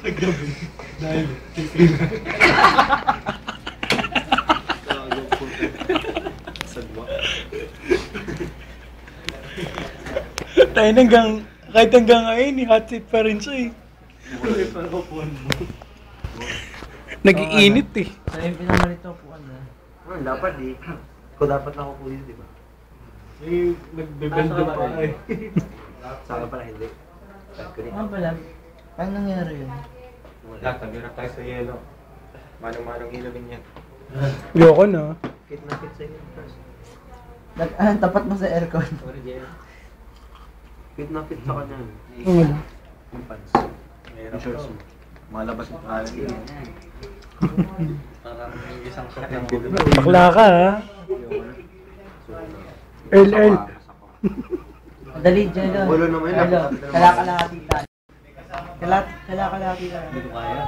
Paggabi. Dahil. Sagwa. Tayo kahit hanggang ngayon, hot seat pa rin siya eh. Parang upuan mo. Nag-iinit eh. Tayo yung pinamalito po na. Dapat eh. Kung dapat na ako po dito, di ba? Eh, nagbebendo pa eh. Saka pala hindi. Ano pala? Paano nangyari yun? Tagirap tayo sa yelo. Manong-manong ilawin yan. Yoko na. Fit na fit sa'yo first. Tapat mo sa aircon. Sorry, Jero. Fit na fit sa kanya. Wala. Yung pants. Yung shorts mo. Malabas yung kalan yun. Parang may isang shot ng gulo. Bakla ka ha. Earl. Dali, Jello. Ulo naman yun. Jello, kala-kalahati tayo. Kala-kalahati tayo. Hindi ko kaya.